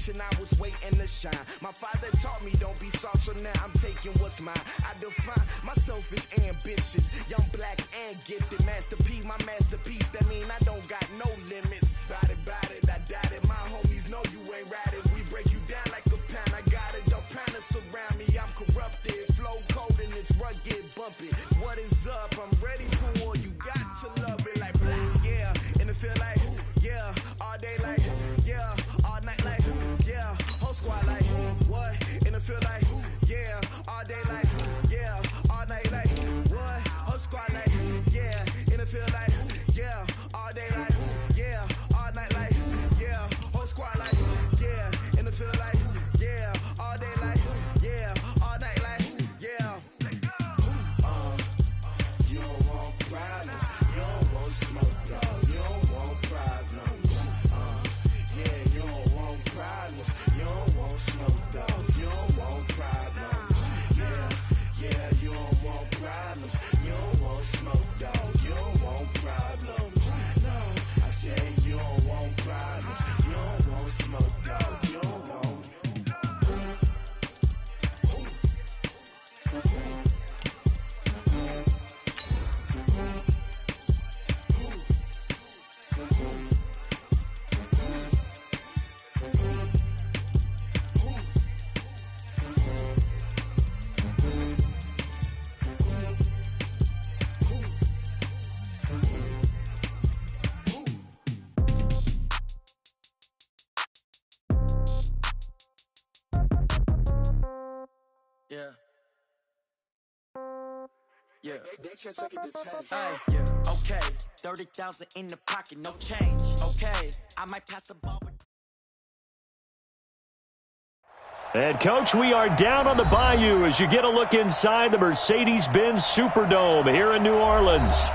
generation, I was waiting to shine. My father taught me don't be soft, so now I'm taking what's mine. I define myself as ambitious, young, black, and gifted. Masterpiece, my masterpiece, that mean I don't got no limits. Bout it, I doubt it. My homies know you ain't ride it. We break you down like a pound. I got it, don't pound us around me. I'm corrupted, flow cold and it's rugged, bumpy. What is up? I'm ready for war. You got to love it like black, yeah. And it feel like, yeah. All day like, yeah. All night like, yeah. Whole squad like, what? And it feel like, yeah. All day like, yeah. All night like, what? Whole squad like, yeah. And it feel like, yeah. All day like, yeah. All night like, yeah. Whole squad like, yeah. And it feel like, yeah. All day like, yeah. All night like, yeah. You don't want problems. You don't want smoke, dog. You don't want problems. Yeah, you don't want problems. You don't want smoke, dog. You don't want problems. Yeah, you don't want problems. You don't want smoke, dog. You don't want problems. No, I said you don't want problems. You don't want smoke, dog. You don't want. Yeah. Hey, yeah. Okay. 30,000 in the pocket, no change. Okay. I might pass the ball. And, Coach, we are down on the bayou as you get a look inside the Mercedes-Benz Superdome here in New Orleans.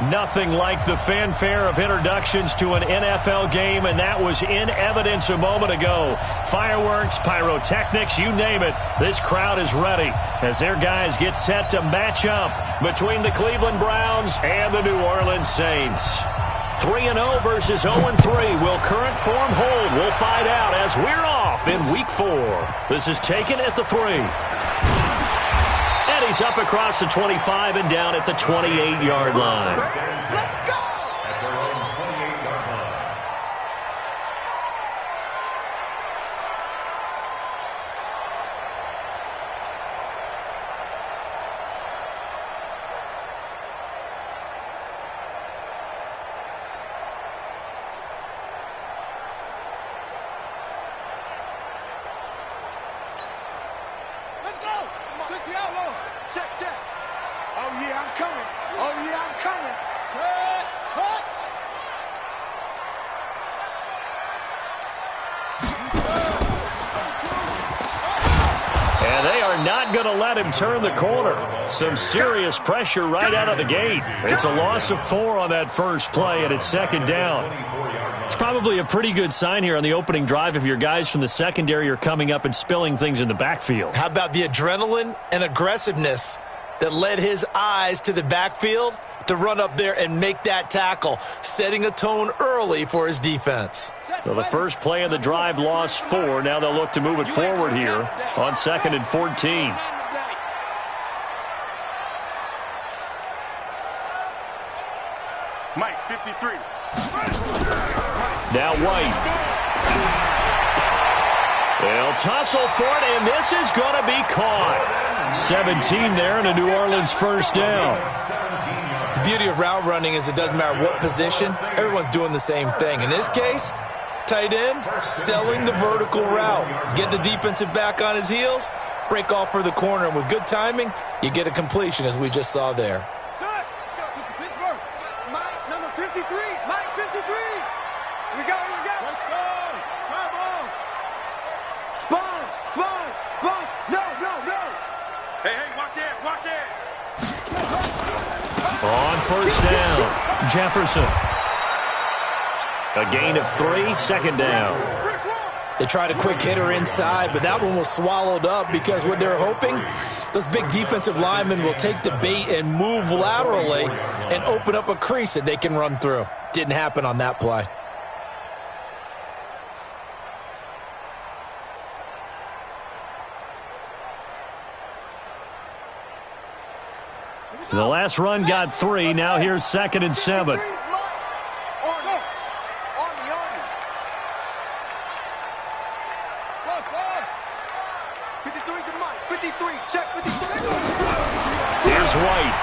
Nothing like the fanfare of introductions to an NFL game, and that was in evidence a moment ago. Fireworks, pyrotechnics, you name it. This crowd is ready as their guys get set to match up between the Cleveland Browns and the New Orleans Saints. 3-0 versus 0-3. Will current form hold? We'll find out as we're off in Week 4. This is taken at the 3. And he's up across the 25 and down at the 28-yard line. Let's go! Turn the corner. Some serious pressure right out of the gate. It's a loss of 4 on that first play, and it's second down. It's probably a pretty good sign here on the opening drive if your guys from the secondary are coming up and spilling things in the backfield. How about the adrenaline and aggressiveness that led his eyes to the backfield to run up there and make that tackle, setting a tone early for his defense. So the first play of the drive lost 4. Now they'll look to move it forward here on 2nd and 14. Mike, 53. Now White. They'll tussle for it, and this is going to be caught. 17 there and a New Orleans first down. The beauty of route running is it doesn't matter what position. Everyone's doing the same thing. In this case, tight end, selling the vertical route. Get the defensive back on his heels, break off for the corner, and with good timing, you get a completion as we just saw there. On first down, Jefferson. A gain of 3, second down. They tried a quick hitter inside, but that one was swallowed up because what they're hoping, those big defensive linemen will take the bait and move laterally and open up a crease that they can run through. Didn't happen on that play. last run got 3. Now here's 2nd and 7. Here's White.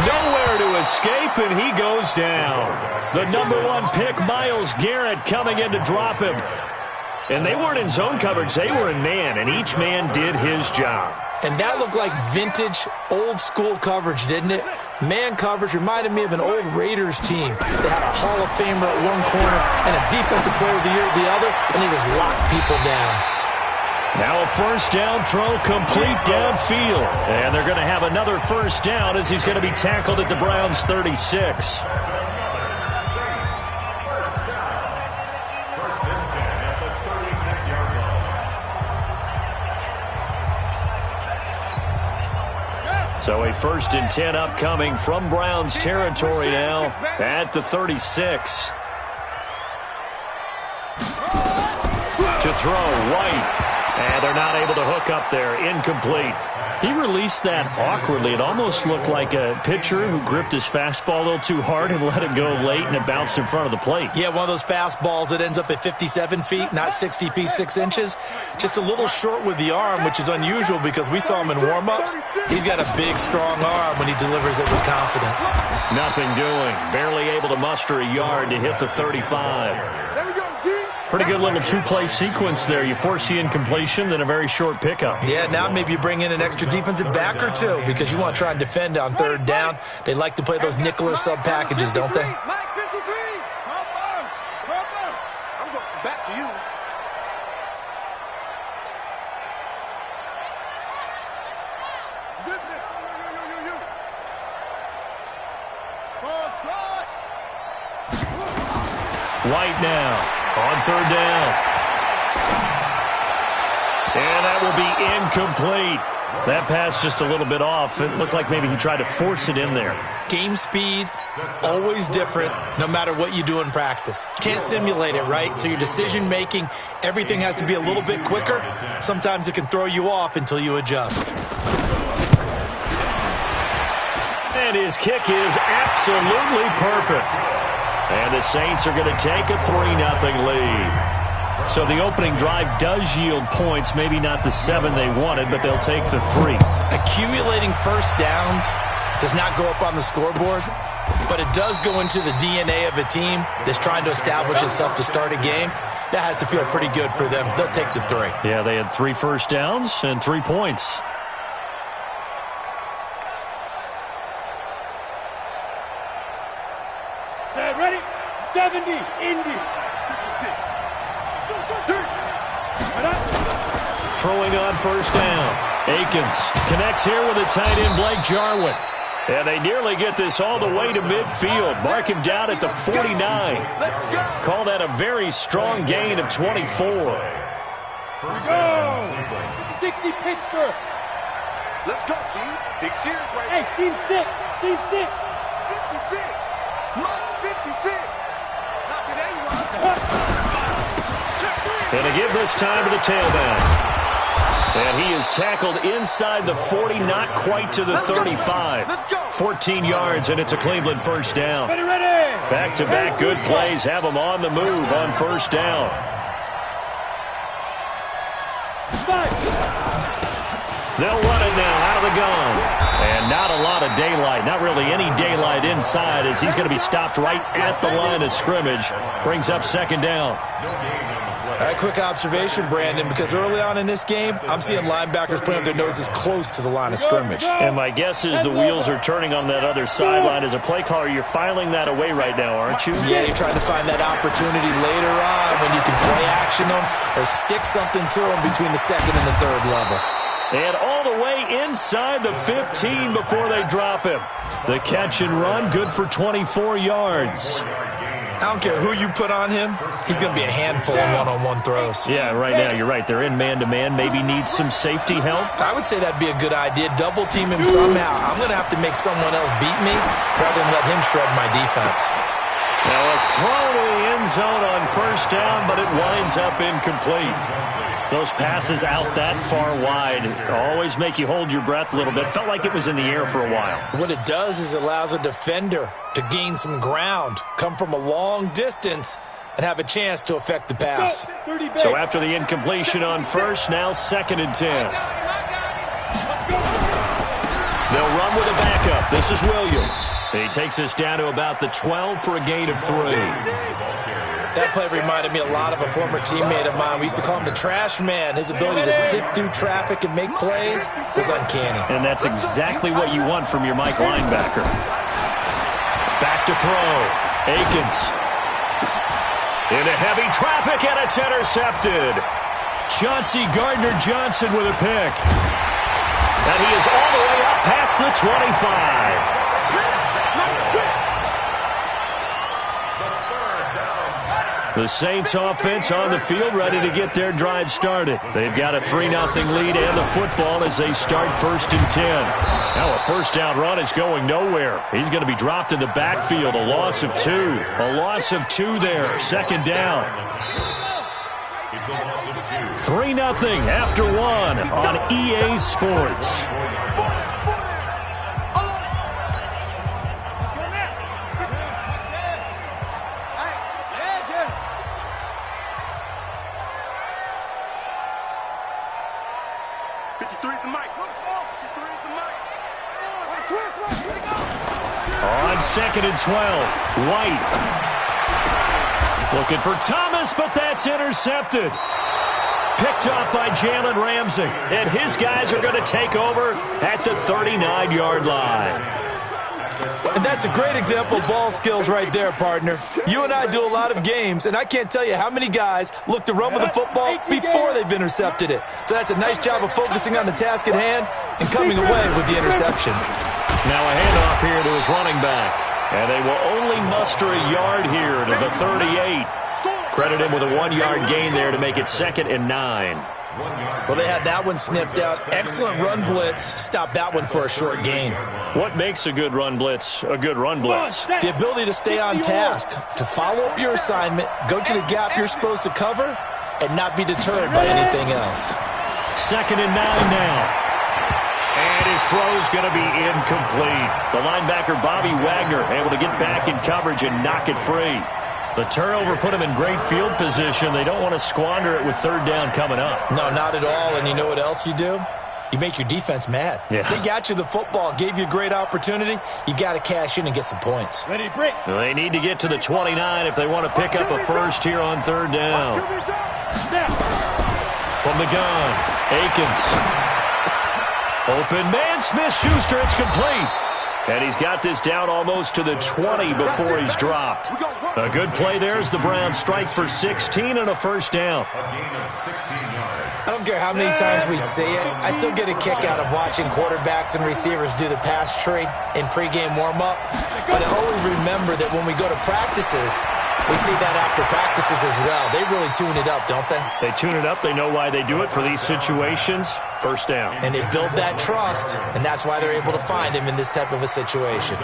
Nowhere to escape, and he goes down. The #1 pick, Myles Garrett, coming in to drop him. And they weren't in zone coverage. They were in man, and each man did his job. And that looked like vintage, old-school coverage, didn't it? Man coverage reminded me of an old Raiders team that had a Hall of Famer at one corner and a Defensive Player of the Year at the other, and they just locked people down. Now a first down throw complete downfield. And they're going to have another first down as he's going to be tackled at the Browns' 36. So a 1st and 10 upcoming from Browns territory now at the 36. To throw, White. And they're not able to hook up there. Incomplete. He released that awkwardly. It almost looked like a pitcher who gripped his fastball a little too hard and let it go late, and it bounced in front of the plate. Yeah, one of those fastballs that ends up at 57 feet, not 60 feet, 6 inches. Just a little short with the arm, which is unusual because we saw him in warm-ups. He's got a big, strong arm when he delivers it with confidence. Nothing doing. Barely able to muster a yard to hit the 35. Pretty good little two-play sequence there. You force the incompletion, then a very short pickup. Yeah, now maybe you bring in an extra defensive back or two because you want to try and defend on 3rd down. They like to play those nickel or sub packages, don't they? I'm going back to you. White now. On 3rd down. And that will be incomplete. That pass just a little bit off. It looked like maybe he tried to force it in there. Game speed, always different, no matter what you do in practice. Can't simulate it, right? So your decision-making, everything has to be a little bit quicker. Sometimes it can throw you off until you adjust. And his kick is absolutely perfect. And the Saints are going to take a 3-0 lead. So the opening drive does yield points, maybe not the 7 they wanted, but they'll take the 3. Accumulating first downs does not go up on the scoreboard, but it does go into the DNA of a team that's trying to establish itself to start a game. That has to feel pretty good for them. They'll take the 3. Yeah, they had 3 first downs and 3 points. Ready? 70, Indy. 56. Throwing on first down. Akins connects here with a tight end, Blake Jarwin. And they nearly get this all the way to midfield. Mark him down at the 49. Call that a very strong gain of 24. Go! 60 Pittsburgh. Let's go, G. Big series right now. Hey, team 6. Team 6. 56. Much 56. Not today, you are. And they give this time to the tailback. And he is tackled inside the 40, not quite to the 35. 14 yards, and it's a Cleveland first down. Back-to-back good plays have them on the move on first down. They'll run it now out of the gun. And not a lot of daylight, not really any daylight inside as he's going to be stopped right at the line of scrimmage. Brings up second down. All right, quick observation, Brandon, because early on in this game, I'm seeing linebackers putting up their noses close to the line of scrimmage. And my guess is the wheels are turning on that other sideline. As a play caller, you're filing that away right now, aren't you? Yeah, you're trying to find that opportunity later on when you can play action them or stick something to them between the second and the third level. And all the way inside the 15 before they drop him. The catch and run, good for 24 yards. I don't care who you put on him. He's going to be a handful of one-on-one throws. Yeah, right now, you're right. They're in man-to-man. Maybe need some safety help. I would say that'd be a good idea. Double team him somehow. I'm going to have to make someone else beat me rather than let him shred my defense. Now a throw to the end zone on first down, but it winds up incomplete. Those passes out that far wide always make you hold your breath a little bit. Felt like it was in the air for a while. What it does is it allows a defender to gain some ground, come from a long distance, and have a chance to affect the pass. So after the incompletion on first, now 2nd and 10. They'll run with a backup. This is Williams. He takes us down to about the 12 for a gain of 3. That play reminded me a lot of a former teammate of mine. We used to call him the trash man. His ability to sift through traffic and make plays was uncanny. And that's exactly what you want from your Mike linebacker. Back to throw. Akins. Into heavy traffic, and it's intercepted. Chauncey Gardner-Johnson with a pick. And he is all the way up past the 25. The Saints offense on the field ready to get their drive started. They've got a 3-0 lead and the football as they start 1st and 10. Now a first down run is going nowhere. He's going to be dropped in the backfield. A loss of 2. A loss of 2 there. 2nd down. 3-0 after 1 on EA Sports. On 2nd and 12, White. Looking for Thomas, but that's intercepted. Picked off by Jalen Ramsey. And his guys are going to take over at the 39-yard line. And that's a great example of ball skills right there, partner. You and I do a lot of games, and I can't tell you how many guys look to run with the football before they've intercepted it. So that's a nice job of focusing on the task at hand and coming away with the interception. Now a handoff here to his running back. And they will only muster a yard here to the 38. Credit him with a 1-yard gain there to make it 2nd and 9. Well, they had that one sniffed out. Excellent run blitz. Stop that one for a short gain. What makes a good run blitz a good run blitz? The ability to stay on task, to follow up your assignment, go to the gap you're supposed to cover, and not be deterred by anything else. 2nd and 9 now. And his throw's going to be incomplete. The linebacker, Bobby Wagner, able to get back in coverage and knock it free. The turnover put him in great field position. They don't want to squander it with 3rd down coming up. No, not at all. And you know what else you do? You make your defense mad. Yeah. They got you the football, gave you a great opportunity. You got to cash in and get some points. Ready, break. They need to get to the 29 if they want to pick up a first here on 3rd down. From the gun, Akins. Open man, Smith-Schuster, it's complete. And he's got this down almost to the 20 before he's dropped. A good play there as the Browns strike for 16 and a first down. I don't care how many times we see it. I still get a kick out of watching quarterbacks and receivers do the pass tree in pregame warm-up. But I always remember that when we go to practices, we see that after practices as well. They really tune it up, don't they? They tune it up. They know why they do it for these situations. First down. And they build that trust, and that's why they're able to find him in this type of a situation.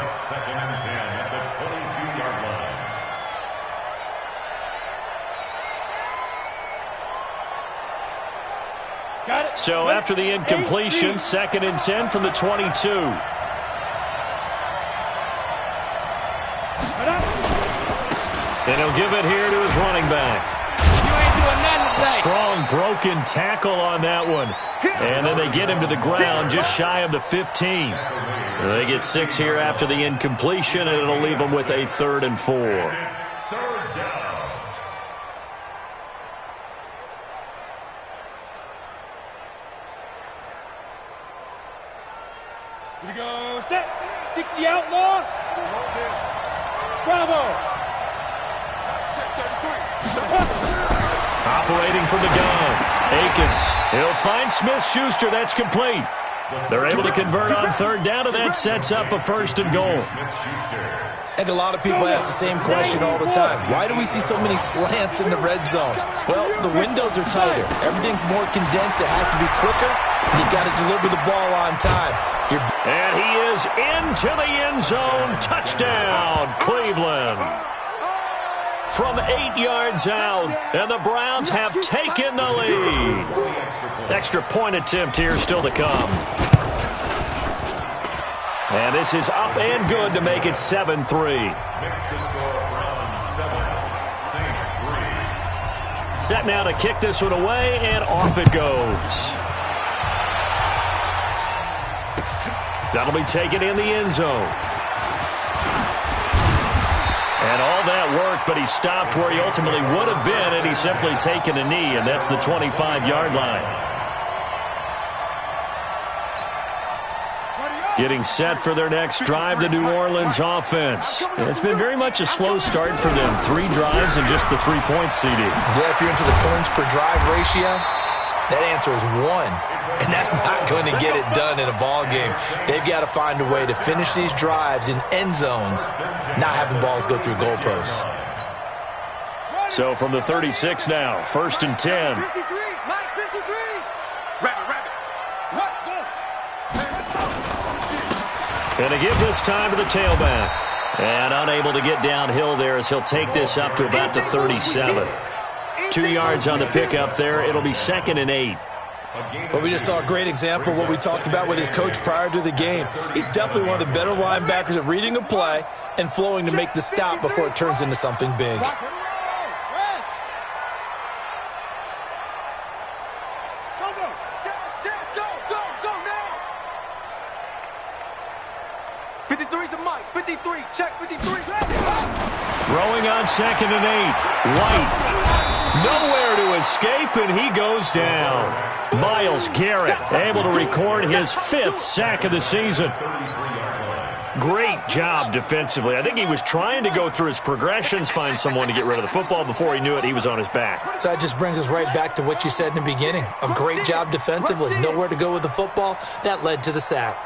So after the incompletion, 2nd and 10 from the 22. And he'll give it here to his running back. A strong broken tackle on that one. And then they get him to the ground just shy of the 15. They get 6 here after the incompletion, and it'll leave them with a 3rd and 4. Here we go, set. 60 outlaw. Bravo. Operating from the gun, Akins. He'll find Smith-Schuster. That's complete. They're able to convert on 3rd down, and that sets up a 1st and goal. I think a lot of people ask the same question all the time. Why do we see so many slants in the red zone? Well, the windows are tighter. Everything's more condensed. It has to be quicker. And you got to deliver the ball on time. And he is into the end zone. Touchdown, Cleveland. from 8 yards out, and the Browns have taken the lead. Extra point attempt here still to come. And this is up and good to make it 7-3. Set now to kick this one away, and off it goes. That'll be taken in the end zone. And all that worked, but he stopped where he ultimately would have been, and he's simply taken a knee, and that's the 25-yard line. Getting set for their next drive, the New Orleans offense. And it's been very much a slow start for them. 3 drives and just the 3 points, CD. Yeah, if you're into the points per drive ratio, that answer is 1. And that's not going to get it done in a ball game. They've got to find a way to finish these drives in end zones, not having balls go through goalposts. So from the 36 now, 1st and 10. 53, Mike 53. Rabbit. What? Go. And to give this time to the tailback. And unable to get downhill there as he'll take this up to about the 37. 2 yards on the pickup there. It'll be 2nd and 8. Well, we just saw a great example of what we talked about with his coach prior to the game. He's definitely one of the better linebackers at reading a play and flowing to make the stop before it turns into something big. Go now. 53's the mic. 53. Check 53. Throwing on 2nd and 8. White. Nowhere to escape, and he goes down. Myles Garrett able to record his 5th sack of the season. Great job defensively. I think he was trying to go through his progressions, find someone to get rid of the football. Before he knew it, he was on his back. So that just brings us right back to what you said in the beginning. A great job defensively. Nowhere to go with the football. That led to the sack.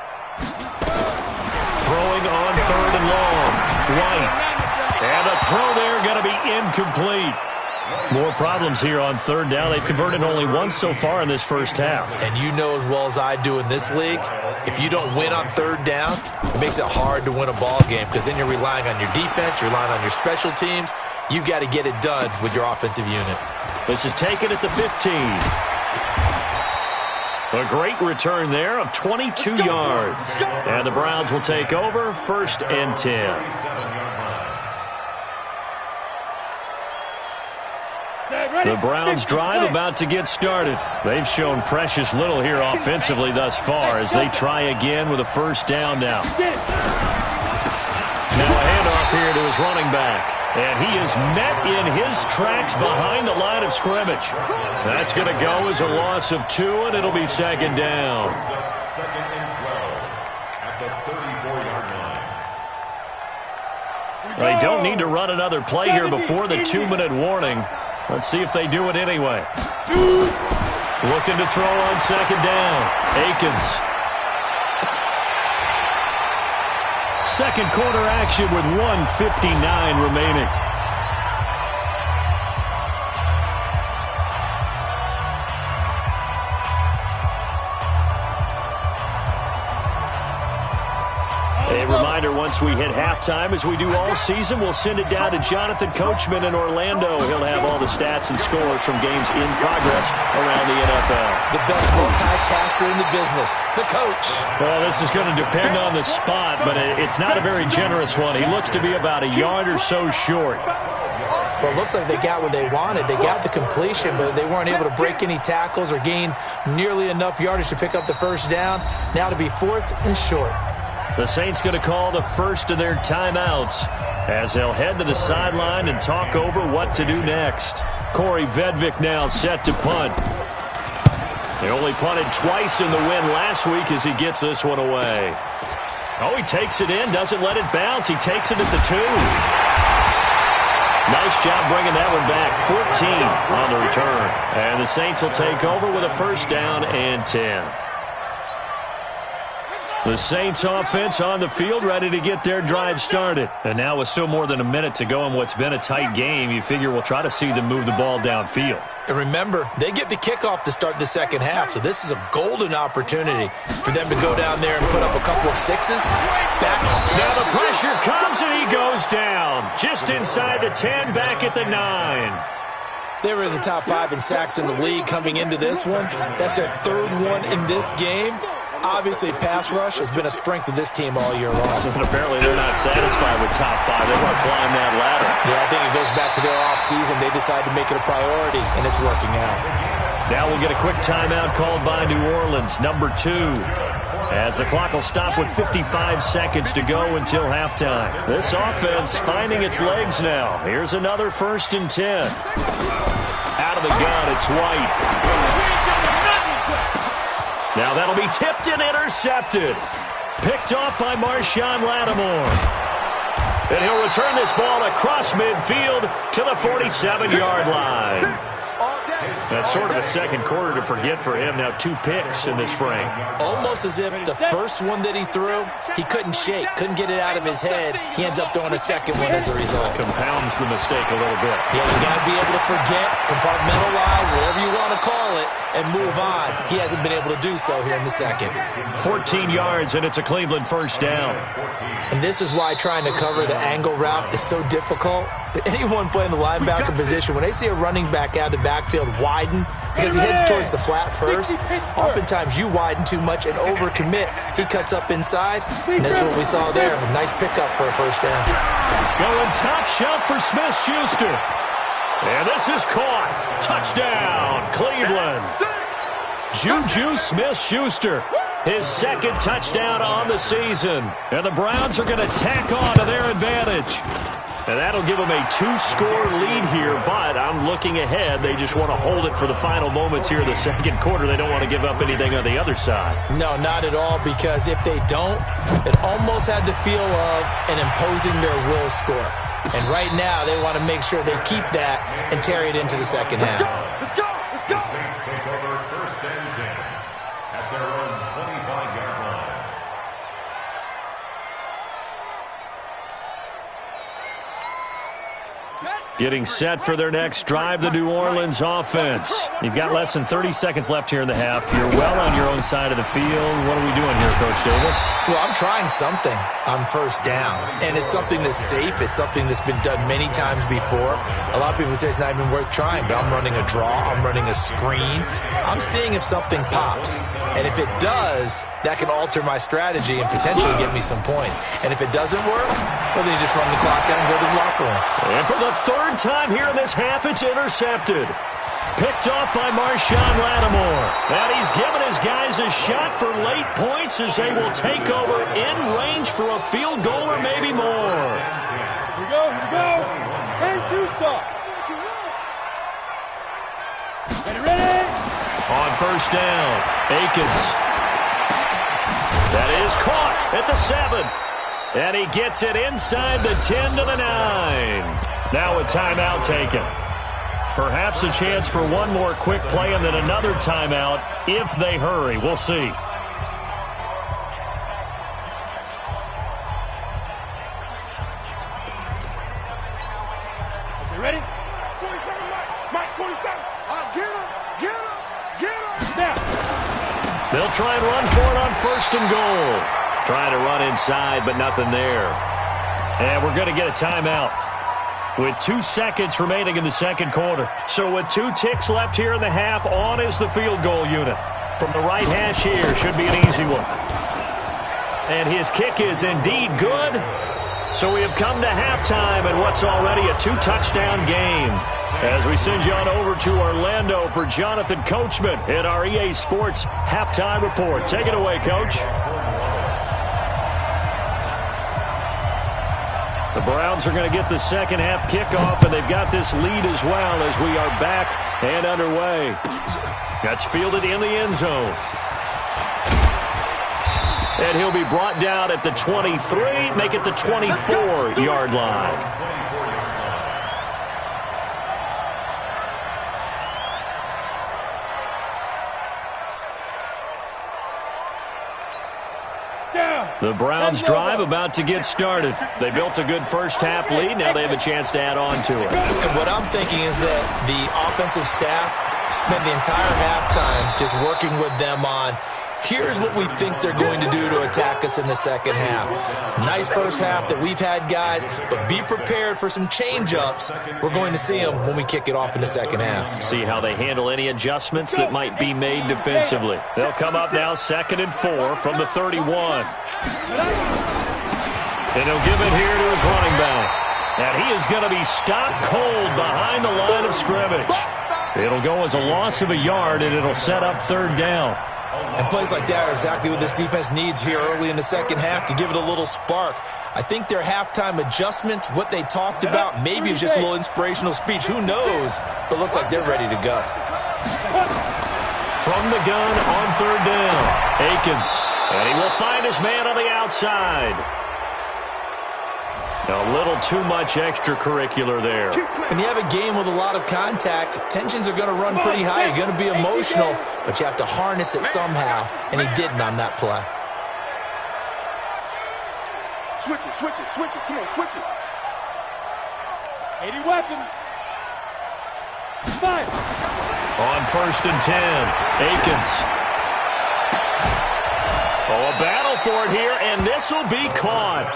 Throwing on 3rd and long. White. And the throw there going to be incomplete. More problems here on 3rd down. They've converted only once so far in this first half. And you know as well as I do in this league, if you don't win on 3rd down, it makes it hard to win a ball game because then you're relying on your defense, you're relying on your special teams. You've got to get it done with your offensive unit. This is taken at the 15. A great return there of 22 yards. And the Browns will take over 1st and 10. The Browns drive about to get started. They've shown precious little here offensively thus far as they try again with a 1st down now. Now a handoff here to his running back. And he is met in his tracks behind the line of scrimmage. That's going to go as a loss of 2, and it'll be 2nd down. 2nd and 12 at the 34-yard line. They don't need to run another play here before the 2-minute warning. Let's see if they do it anyway. Looking to throw on 2nd down. Akins. 2nd quarter action with 1:59 remaining. A reminder, once we hit halftime, as we do all season, we'll send it down to Jonathan Coachman in Orlando. He'll have all the stats and scores from games in progress around the NFL. The best multitasker in the business, the coach. Well, this is going to depend on the spot, but it's not a very generous one. He looks to be about a yard or so short. Well, it looks like they got what they wanted. They got the completion, but they weren't able to break any tackles or gain nearly enough yardage to pick up the 1st down. Now to be 4th and short. The Saints going to call the first of their timeouts as they'll head to the sideline and talk over what to do next. Corey Vedvik now set to punt. They only punted twice in the win last week as he gets this one away. Oh, he takes it in, doesn't let it bounce. He takes it at the 2. Nice job bringing that one back. 14 on the return. And the Saints will take over with a 1st down and 10. The Saints offense on the field, ready to get their drive started. And now with still more than a minute to go in what's been a tight game, you figure we'll try to see them move the ball downfield. And remember, they get the kickoff to start the second half, so this is a golden opportunity for them to go down there and put up a couple of sixes. Back. Now the pressure comes and he goes down. Just inside the 10, back at the 9. They were in the top 5 in sacks in the league coming into this one. That's their third one in this game. Obviously, pass rush has been a strength of this team all year long. And apparently they're not satisfied with top 5. They want to climb that ladder. Yeah, I think it goes back to their offseason. They decided to make it a priority, and it's working out. Now we'll get a quick timeout called by New Orleans, number 2. As the clock will stop with 55 seconds to go until halftime. This offense finding its legs now. Here's another 1st and 10. Out of the gun, it's White. Now that'll be tipped and intercepted. Picked off by Marshawn Lattimore. And he'll return this ball across midfield to the 47-yard line. That's sort of a second quarter to forget for him. Now 2 picks in this frame. Almost as if the first one that he threw, he couldn't shake, couldn't get it out of his head. He ends up throwing a second one as a result. Compounds the mistake a little bit. Yeah, you got to be able to forget, compartmentalize, whatever you want to call it, and move on. He hasn't been able to do so here in the second. 14 yards, and it's a Cleveland 1st down. And this is why trying to cover the angle route is so difficult. Anyone playing the linebacker position, when they see a running back out of the backfield widen because he heads towards the flat first, oftentimes you widen too much and overcommit. He cuts up inside, and that's what we saw there. A nice pickup for a 1st down. Going top shelf for Smith-Schuster. And this is caught. Touchdown, Cleveland. Juju Smith-Schuster, his 2nd touchdown on the season. And the Browns are going to tack on to their advantage. And that'll give them a 2-score lead here, but I'm looking ahead. They just want to hold it for the final moments here in the second quarter. They don't want to give up anything on the other side. No, not at all, because if they don't, it almost had the feel of an imposing their will score. And right now, they want to make sure they keep that and carry it into the second half. Let's go! Let's go! The Saints take over 1st and 10 at their own 25-yard line. Getting set for their next drive, the New Orleans offense. You've got less than 30 seconds left here in the half. You're well on your own side of the field. What are we doing here, Coach Davis? Well, I'm trying something on 1st down, and it's something that's safe. It's something that's been done many times before. A lot of people say it's not even worth trying, but I'm running a draw. I'm running a screen. I'm seeing if something pops, and if it does, that can alter my strategy and potentially get me some points. And if it doesn't work, well, then you just run the clock out and go to the locker room. And for the 3rd time here in this half, it's intercepted. Picked off by Marshawn Lattimore. And he's given his guys a shot for late points as they will take over in range for a field goal or maybe more. Here we go, here we go. 10-2 stop. Ready? On 1st down, Akins. That is caught at the 7. And he gets it inside the 10 to the 9. Now a timeout taken. Perhaps a chance for one more quick play and then another timeout if they hurry. We'll see. You ready? 47, Mike 47. Get him. Now. They'll try and run for it on 1st and goal. Trying to run inside, but nothing there. And we're going to get a timeout with 2 seconds remaining in the second quarter. So with 2 ticks left here in the half, on is the field goal unit. From the right hash here, should be an easy one. And his kick is indeed good. So we have come to halftime in what's already a 2-touchdown game. As we send you on over to Orlando for Jonathan Coachman in our EA Sports Halftime Report. Take it away, Coach. The Browns are going to get the second half kickoff, and they've got this lead as well as we are back and underway. That's fielded in the end zone. And he'll be brought down at the 23, make it the 24-yard line. The Browns drive about to get started. They built a good first-half lead. Now they have a chance to add on to it. And what I'm thinking is that the offensive staff spent the entire halftime just working with them on, here's what we think they're going to do to attack us in the second half. Nice first half that we've had, guys, but be prepared for some change-ups. We're going to see them when we kick it off in the second half. See how they handle any adjustments that might be made defensively. They'll come up now 2nd and 4 from the 31. And he'll give it here to his running back. And he is going to be stopped cold behind the line of scrimmage. It'll go as a loss of a yard, and it'll set up 3rd down. And plays like that are exactly what this defense needs here early in the second half to give it a little spark. I think their halftime adjustments, what they talked about, maybe it was just a little inspirational speech. Who knows? But looks like they're ready to go. From the gun on 3rd down, Akins. And he will find his man on the outside. A little too much extracurricular there. When you have a game with a lot of contact, tensions are going to run pretty high. You're going to be emotional, but you have to harness it somehow, and he didn't on that play. Switch it, switch it, switch it. Come on, switch it. 80 weapon. 5. On 1st and 10, Akins. Oh, a battle for it here, and this will be caught.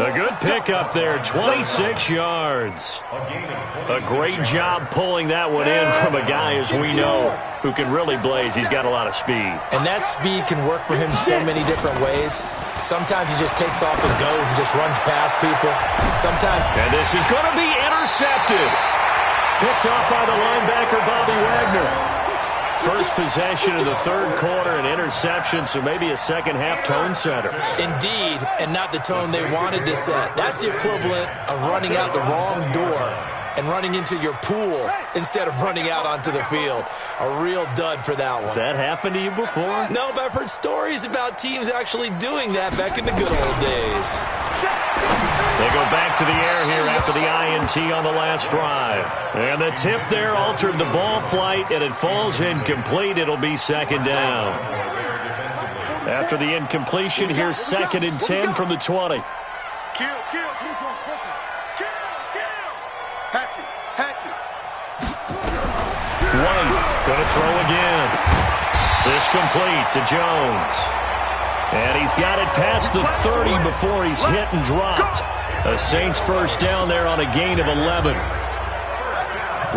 A good pickup there, 26 yards. A great job pulling that one in from a guy, as we know, who can really blaze. He's got a lot of speed. And that speed can work for him so many different ways. Sometimes he just takes off and goes and just runs past people. Sometimes... And this is going to be intercepted. Picked off by the linebacker, Bobby Wagner. First possession of the 3rd quarter, an interception, so maybe a second-half tone setter. Indeed, and not the tone they wanted to set. That's the equivalent of running out the wrong door and running into your pool instead of running out onto the field. A real dud for that one. Has that happened to you before? No, but I've heard stories about teams actually doing that back in the good old days. They go back to the air here after the INT on the last drive. And the tip there altered the ball flight, and it falls incomplete. It'll be 2nd down. After the incompletion, here's 2nd and 10 from the 20. Kill. Hatch it. White going to throw again. This complete to Jones. And he's got it past the 30 before he's hit and dropped. A Saints first down there on a gain of 11.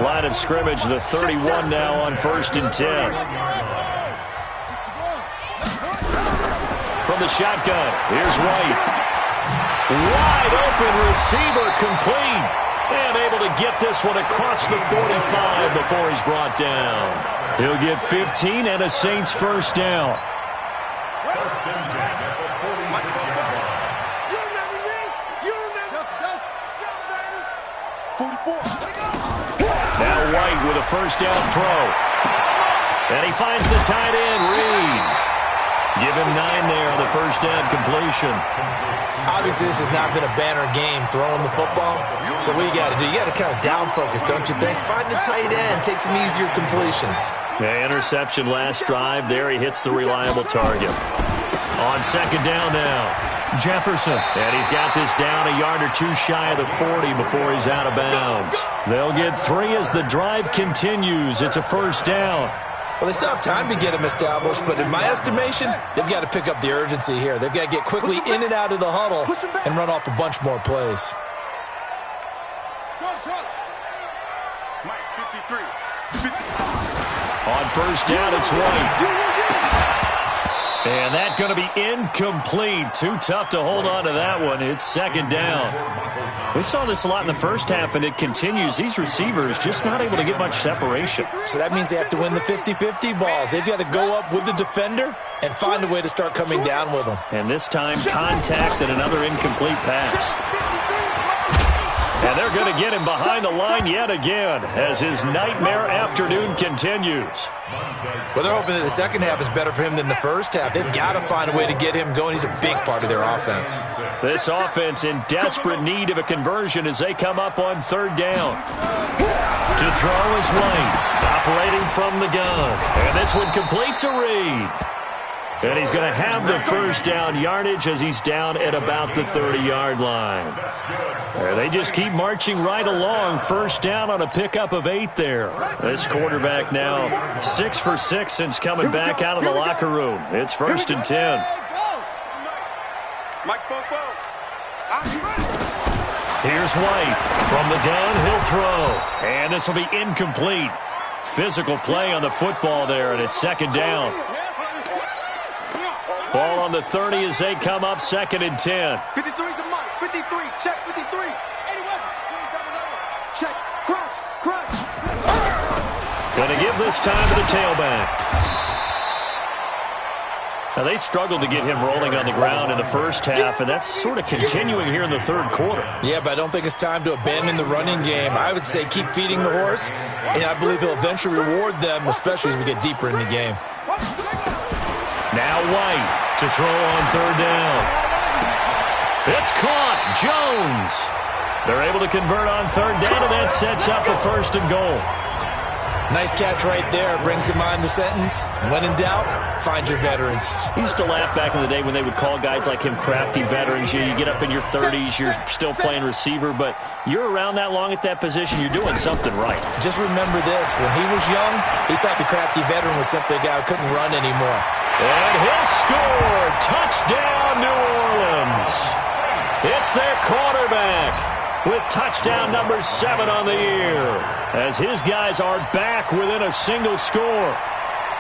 Line of scrimmage, the 31 now on 1st and 10. From the shotgun, here's White. Wide open receiver complete. And able to get this one across the 45 before he's brought down. He'll get 15 and a Saints first down. Now White with a first down throw. And he finds the tight end, Reed. Give him 9 there on the first down completion. Obviously, this has not been a banner game throwing the football. So what you got to do, you got to kind of down focus, don't you think? Find the tight end, take some easier completions. Yeah, interception last drive. There he hits the reliable target. On 2nd down now, Jefferson. And he's got this down a yard or two shy of the 40 before he's out of bounds. They'll get 3 as the drive continues. It's a first down. Well, they still have time to get him established, but in my estimation, they've got to pick up the urgency here. They've got to get quickly in and out of the huddle and run off a bunch more plays. On first down, it's White. And that's going to be incomplete. Too tough to hold on to that one. It's 2nd down. We saw this a lot in the first half, and it continues. These receivers just not able to get much separation. So that means they have to win the 50-50 balls. They've got to go up with the defender and find a way to start coming down with them. And this time, contact and another incomplete pass. And they're going to get him behind the line yet again as his nightmare afternoon continues. Well, they're hoping that the second half is better for him than the first half. They've got to find a way to get him going. He's a big part of their offense. This offense in desperate need of a conversion as they come up on 3rd down. To throw is White, operating from the gun. And this one complete to Reed. And he's going to have the first down yardage as he's down at about the 30-yard line. They just keep marching right along. First down on a pickup of 8 there. This quarterback now 6 for 6 since coming back out of the locker room. It's 1st and 10. Here's White. From the gun, he'll throw. And this will be incomplete. Physical play on the football there, and it's 2nd down. Ball on the 30 as they come up 2nd and 10. 53 to Mike. 53. Check 53. 81. Squeeze down the line. Check. Crunch. Going to give this time to the tailback. Now, they struggled to get him rolling on the ground in the first half, and that's sort of continuing here in the 3rd quarter. Yeah, but I don't think it's time to abandon the running game. I would say keep feeding the horse, and I believe he'll eventually reward them, especially as we get deeper in the game. Now White to throw on 3rd down. It's caught. Jones. They're able to convert on 3rd down, and that sets up a 1st and goal. Nice catch right there. Brings to mind the sentence, when in doubt, find your veterans. We used to laugh back in the day when they would call guys like him crafty veterans. You get up in your 30s, you're still playing receiver, but you're around that long at that position, you're doing something right. Just remember this. When he was young, he thought the crafty veteran was simply a guy who couldn't run anymore. And he'll score. Touchdown, New Orleans. It's their quarterback with touchdown number 7 on the year, as his guys are back within a single score.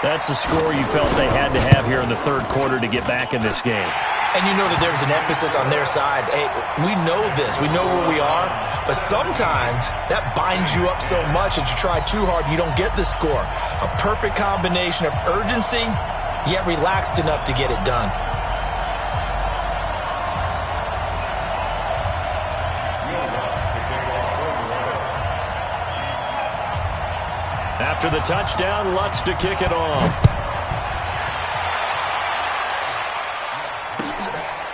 That's the score you felt they had to have here in the 3rd quarter to get back in this game. And you know that there's an emphasis on their side. Hey, we know this. We know where we are. But sometimes that binds you up so much that you try too hard, you don't get the score. A perfect combination of urgency, yet relaxed enough to get it done. After the touchdown, Lutz to kick it off.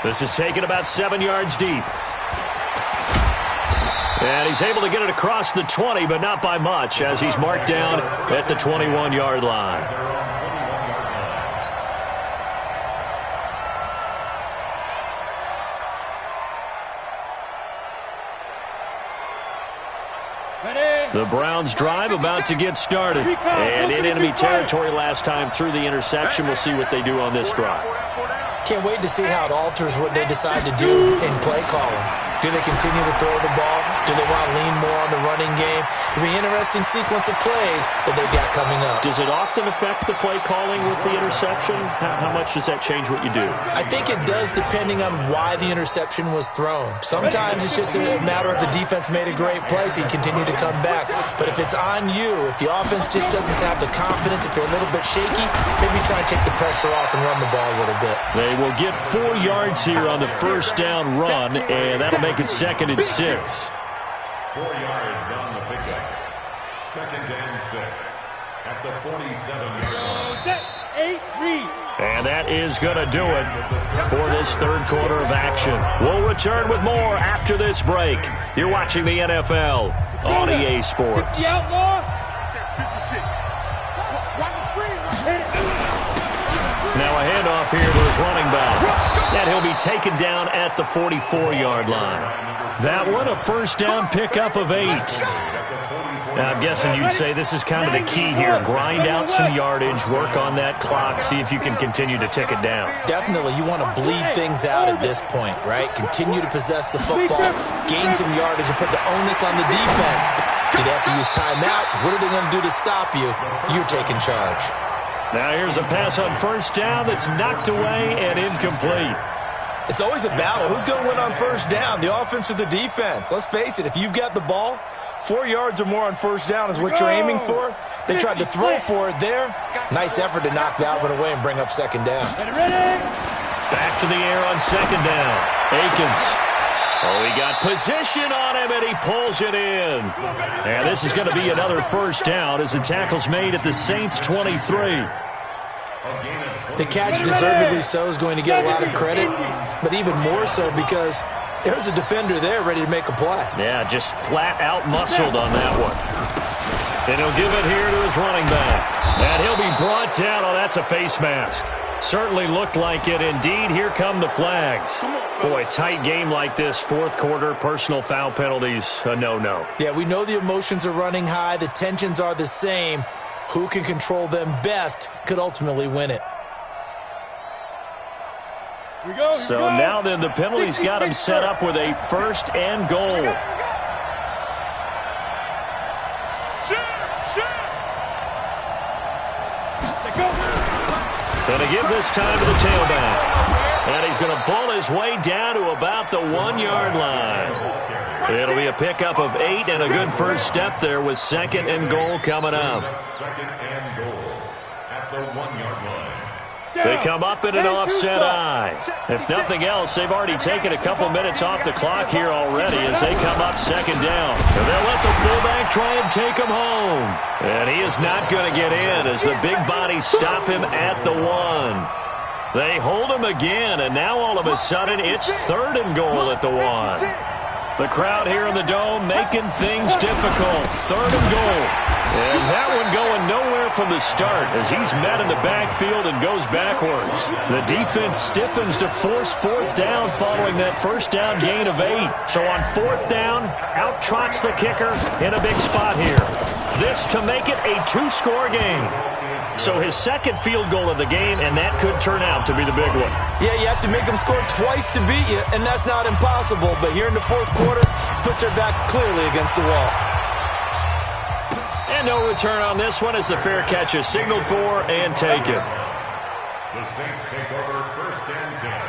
This is taken about 7 yards deep. And he's able to get it across the 20, but not by much, as he's marked down at the 21-yard line. The Browns drive about to get started. And in enemy territory last time through the interception. We'll see what they do on this drive. Can't wait to see how it alters what they decide to do in play calling. Do they continue to throw the ball? Do they want to lean more on the running game? It'll be an interesting sequence of plays that they've got coming up. Does it often affect the play calling with the interception? How much does that change what you do? I think it does, depending on why the interception was thrown. Sometimes it's just a matter of the defense made a great play, so you continue to come back. But if it's on you, if the offense just doesn't have the confidence, if they're a little bit shaky, maybe try and take the pressure off and run the ball a little bit. They will get 4 yards here on the first down run, and that'll make it 2nd and 6. 4 yards on the pickup. 2nd and 6 at the 47-yard line. And that is going to do it for this 3rd quarter of action. We'll return with more after this break. You're watching the NFL on EA Sports. Now a handoff here to his running back. And he'll be taken down at the 44-yard line. That one, a first down pickup of 8. Now, I'm guessing you'd say this is kind of the key here. Grind out some yardage, work on that clock, see if you can continue to tick it down. Definitely, you want to bleed things out at this point, right? Continue to possess the football, gain some yardage, and put the onus on the defense. Do they have to use timeouts? What are they going to do to stop you? You're taking charge. Now here's a pass on first down that's knocked away and incomplete. It's always a battle. Who's going to win on first down, the offense or the defense? Let's face it, if you've got the ball, 4 yards or more on first down is what you're aiming for. They tried to throw for it there. Nice effort to knock that one away and bring up 2nd down. Back to the air on 2nd down. Akins. Oh, he got position on him, and he pulls it in. And this is going to be another first down as the tackle's made at the Saints' 23. The catch, deservedly so, is going to get a lot of credit, but even more so because there's a defender there ready to make a play. Yeah, just flat out muscled on that one. And he'll give it here to his running back. And he'll be brought down. Oh, that's a face mask. Certainly looked like it. Indeed, here come the flags. Boy, tight game like this, fourth quarter, personal foul penalties, a no-no. Yeah, we know the emotions are running high. The tensions are the same. Who can control them best could ultimately win it. So now then, the penalties got him set up with a first and goal. Going to give this time to the tailback. And he's going to pull his way down to about the 1-yard line. It'll be a pickup of 8 and a good first step there with second and goal coming up. Second and goal at the 1-yard line. They come up in an offset eye. If nothing else, they've already taken a couple minutes off the clock here already as they come up second down. And they'll let the fullback try and take him home. And he is not going to get in as the big bodies stop him at the 1. They hold him again, and now all of a sudden it's third and goal at the 1. The crowd here in the Dome making things difficult. Third and goal. And that one going nowhere from the start as he's met in the backfield and goes backwards. The defense stiffens to force fourth down following that first down gain of 8. So on fourth down, out trots the kicker in a big spot here. This to make it a 2-score game. So his second field goal of the game, and that could turn out to be the big one. Yeah, you have to make them score twice to beat you, and that's not impossible. But here in the fourth quarter, puts their backs clearly against the wall. And no return on this one as the fair catch is signaled for and taken. The Saints take over first and 10.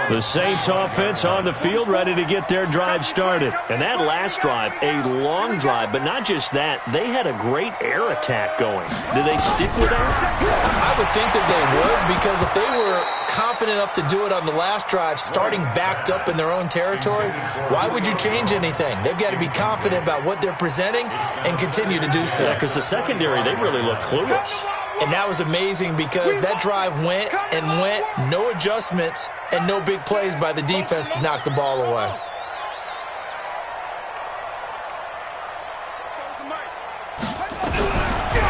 The Saints offense on the field ready to get their drive started. And that last drive, a long drive, but not just that, they had a great air attack going. Do they stick with that? I would think that they would, because if they were confident enough to do it on the last drive, starting backed up in their own territory, why would you change anything? They've got to be confident about what they're presenting and continue to do so. Yeah, because the secondary, they really looked clueless. And that was amazing because that drive went and went, no adjustments, and no big plays by the defense to knock the ball away.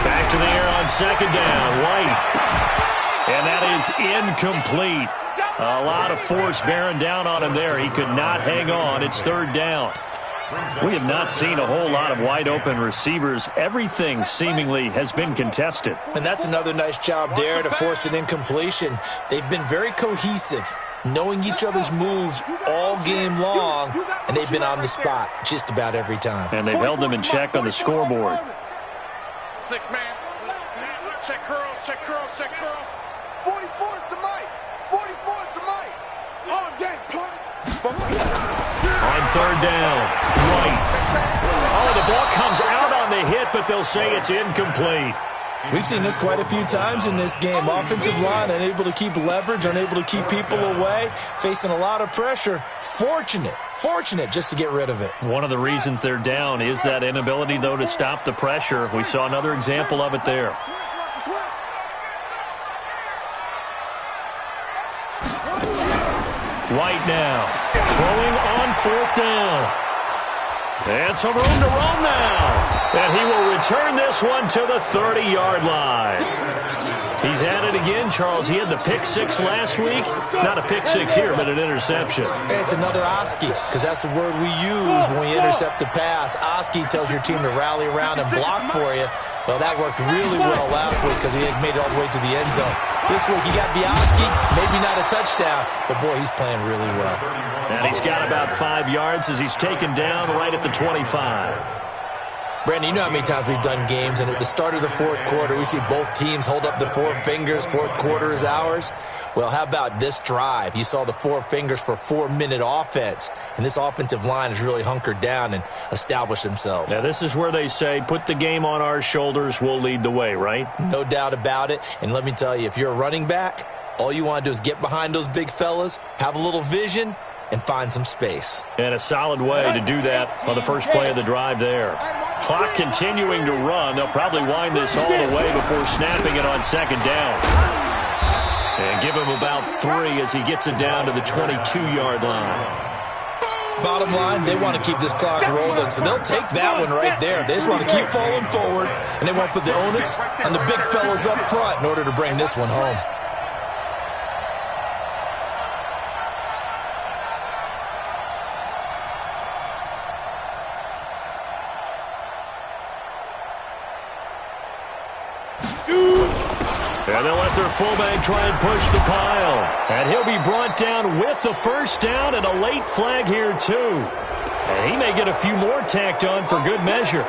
Back to the air on second down, White. And that is incomplete. A lot of force bearing down on him there. He could not hang on. It's third down. We have not seen a whole lot of wide-open receivers. Everything seemingly has been contested. And that's another nice job there to force an incompletion. They've been very cohesive, knowing each other's moves all game long, and they've been on the spot just about every time. And they've held them in check on the scoreboard. 6-man. Check curls, check curls, check curls. 44's the mic. 44's the mic. All day, punt. On third down, White. Oh, the ball comes out on the hit, but they'll say it's incomplete. We've seen this quite a few times in this game. Offensive line unable to keep leverage, unable to keep people away, facing a lot of pressure. Fortunate just to get rid of it. One of the reasons they're down is that inability, though, to stop the pressure. We saw another example of it there. White now, throwing on fourth down. And some room to run now. And he will return this one to the 30-yard line. He's at it again, Charles. He had the pick six last week. Not a pick six here, but an interception. It's another Oski, because that's the word we use when we intercept the pass. Oski tells your team to rally around and block for you. Well, that worked really well last week because he had made it all the way to the end zone. This week, he got Oski, maybe not a touchdown, but boy, he's playing really well. And he's got about 5 yards as he's taken down right at the 25. Brandon, you know how many times we've done games, and at the start of the fourth quarter, we see both teams hold up the four fingers, fourth quarter is ours. Well, how about this drive? You saw the four fingers for 4-minute offense, and this offensive line has really hunkered down and established themselves. Now, this is where they say, put the game on our shoulders, we'll lead the way, right? No doubt about it, and let me tell you, if you're a running back, all you want to do is get behind those big fellas, have a little vision, and find some space. And a solid way to do that on the first play of the drive there. Clock continuing to run. They'll probably wind this all the way before snapping it on second down. And give him about 3 as he gets it down to the 22-yard line. Bottom line, they want to keep this clock rolling, so they'll take that one right there. They just want to keep falling forward, and they want to put the onus on the big fellas up front in order to bring this one home. And they'll let their fullback try and push the pile. And he'll be brought down with the first down and a late flag here, too. And he may get a few more tacked on for good measure.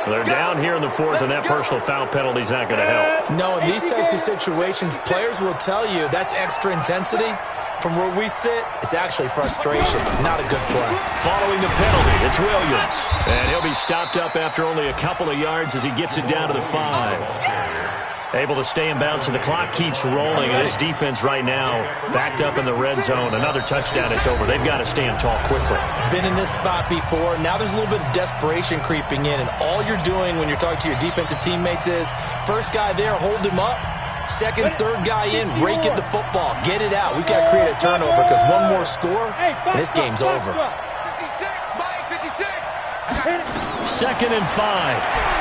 They're down here in the fourth, and that personal foul penalty is not going to help. No, in these types of situations, players will tell you that's extra intensity. From where we sit, it's actually frustration, not a good play. Following the penalty, it's Williams. And he'll be stopped up after only a couple of yards as he gets it down to the 5. Able to stay in bounds, so the clock keeps rolling. And this defense right now backed up in the red zone. Another touchdown, it's over. They've got to stand tall quickly. Been in this spot before. Now there's a little bit of desperation creeping in. And all you're doing when you're talking to your defensive teammates is, first guy there, hold him up. Second, third guy in, rake at the football. Get it out. We've got to create a turnover because one more score, and this game's over. 56, Mike, 56. Second and 5.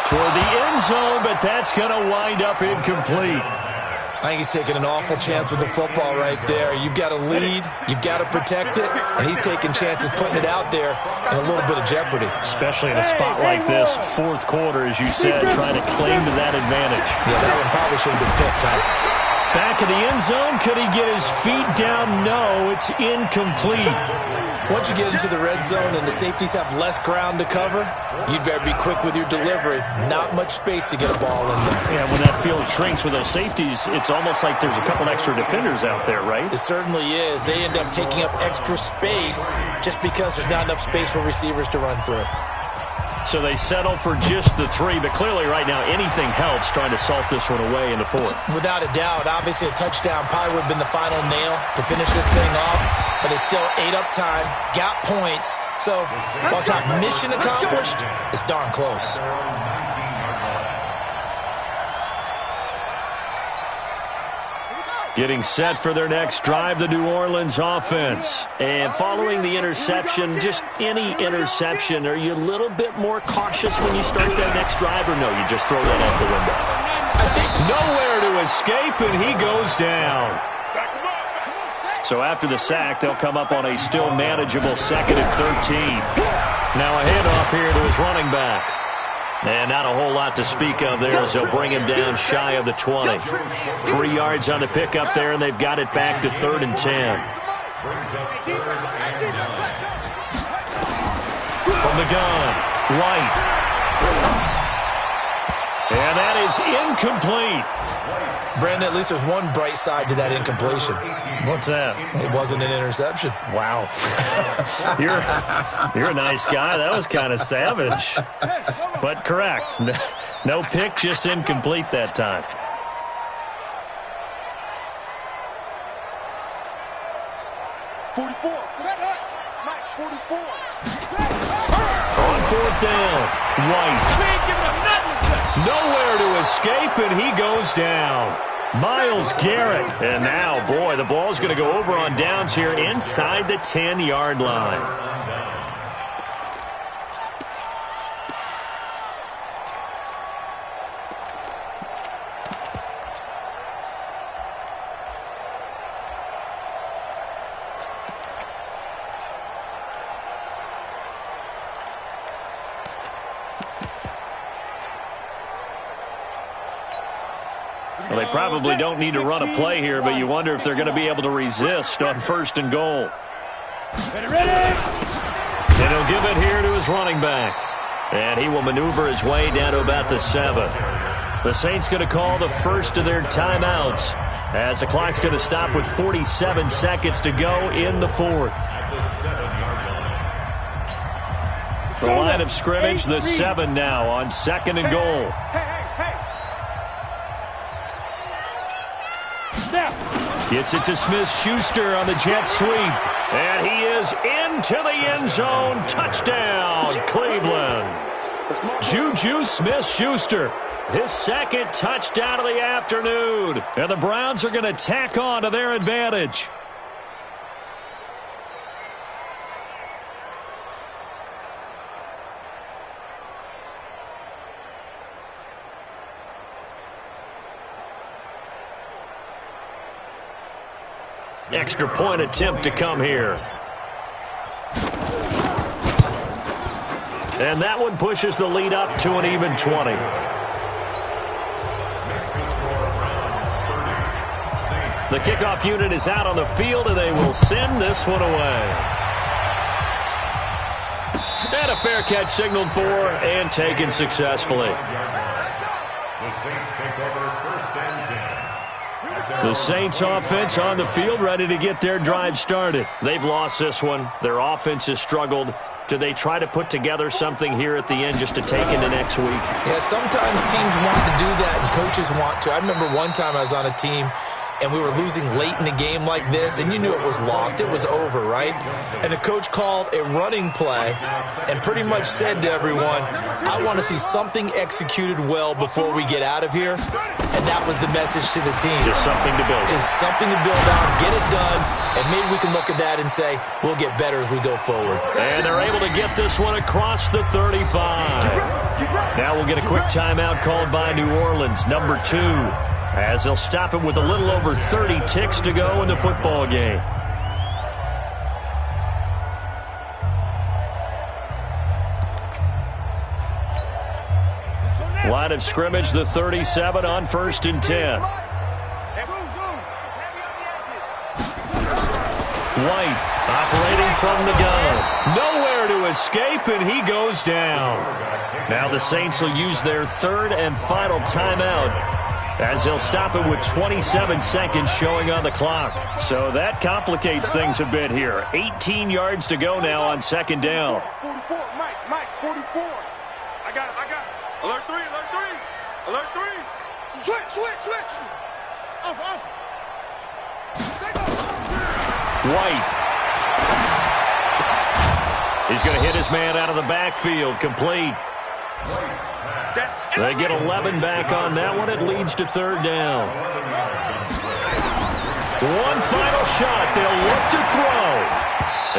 Toward the end zone, but that's going to wind up incomplete. I think he's taking an awful chance with the football right there. You've got to lead, you've got to protect it, and he's taking chances putting it out there in a little bit of jeopardy. Especially in a spot like this, fourth quarter, as you said, trying to claim to that advantage. Yeah, that one probably should have been picked, huh? Back in the end zone, could he get his feet down? No, it's incomplete. Once you get into the red zone and the safeties have less ground to cover, you'd better be quick with your delivery. Not much space to get a ball in there. Yeah, when that field shrinks with those safeties, it's almost like there's a couple extra defenders out there, right? It certainly is. They end up taking up extra space just because there's not enough space for receivers to run through. So they settle for just the 3, but clearly right now anything helps trying to salt this one away in the fourth. Without a doubt, obviously a touchdown probably would have been the final nail to finish this thing off, but it's still ate up time, got points, so while it's not mission accomplished, it's darn close. Getting set for their next drive, the New Orleans offense. And following the interception, just any interception, are you a little bit more cautious when you start that next drive, or no, you just throw that out the window? I think nowhere to escape, and he goes down. So after the sack, they'll come up on a still manageable 2nd and 13. Now a handoff here to his running back. And not a whole lot to speak of there as they'll bring him down shy of the 20. 3 yards on the pickup there, and they've got it back to 3rd and 10. From the gun, White. And that is incomplete. Brandon, at least there's one bright side to that incompletion. What's that? It wasn't an interception. Wow. You're a nice guy. That was kind of savage. But correct. No pick, just incomplete that time. On 4th down, White. Nowhere to escape, and he goes down. Myles Garrett. And now, boy, the ball's going to go over on downs here inside the 10-yard line. Well, they probably don't need to run a play here, but you wonder if they're going to be able to resist on 1st and goal. And he'll give it here to his running back. And he will maneuver his way down to about the 7. The Saints going to call the first of their timeouts as the clock's going to stop with 47 seconds to go in the 4th. The line of scrimmage, the 7 now on 2nd and goal. Gets it to Smith-Schuster on the jet sweep. And he is into the end zone. Touchdown, Cleveland. Juju Smith-Schuster, his 2nd touchdown of the afternoon. And the Browns are going to tack on to their advantage. Extra point attempt to come here. And that one pushes the lead up to an even 20. The kickoff unit is out on the field, and they will send this one away. And a fair catch signaled for and taken successfully. The Saints take over first and 10. The Saints offense on the field, ready to get their drive started. They've lost this one. Their offense has struggled. Do they try to put together something here at the end just to take into next week? Yeah, sometimes teams want to do that and coaches want to. I remember one time I was on a team and we were losing late in a game like this, and you knew it was lost. It was over, right? And the coach called a running play and pretty much said to everyone, I want to see something executed well before we get out of here. And that was the message to the team. Just something to build. Just something to build on, get it done, and maybe we can look at that and say, we'll get better as we go forward. And they're able to get this one across the 35. Now we'll get a quick timeout called by New Orleans, number 2. As they'll stop it with a little over 30 ticks to go in the football game. Line of scrimmage, the 37 on 1st and 10. White operating from the gun. Nowhere to escape, and he goes down. Now the Saints will use their 3rd and final timeout, as they'll stop it with 27 seconds showing on the clock. So that complicates things a bit here. 18 yards to go now on 2nd down. 44, Mike, 44. I got it. Alert 3. Switch. Off. White. He's going to hit his man out of the backfield. Complete. They get 11 back on that one. It leads to 3rd down. One final shot. They'll look to throw.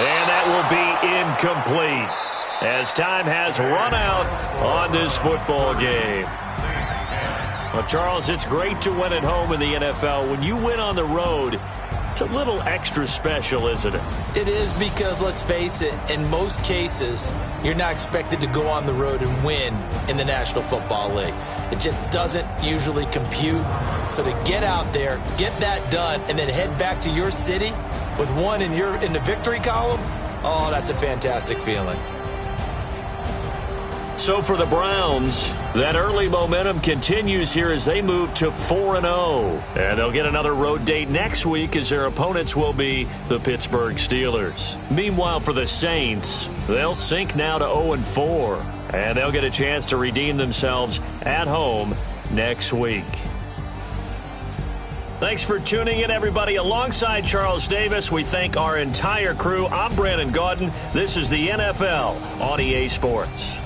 And that will be incomplete, as time has run out on this football game. Well, Charles, it's great to win at home in the NFL. When you win on the road, it's a little extra special, isn't it? It is, because, let's face it, in most cases, you're not expected to go on the road and win in the National Football League. It just doesn't usually compute. So to get out there, get that done, and then head back to your city with one in the victory column, oh, that's a fantastic feeling. So for the Browns, that early momentum continues here as they move to 4-0. And they'll get another road date next week, as their opponents will be the Pittsburgh Steelers. Meanwhile, for the Saints, they'll sink now to 0-4. And they'll get a chance to redeem themselves at home next week. Thanks for tuning in, everybody. Alongside Charles Davis, we thank our entire crew. I'm Brandon Gaudin. This is the NFL on EA Sports.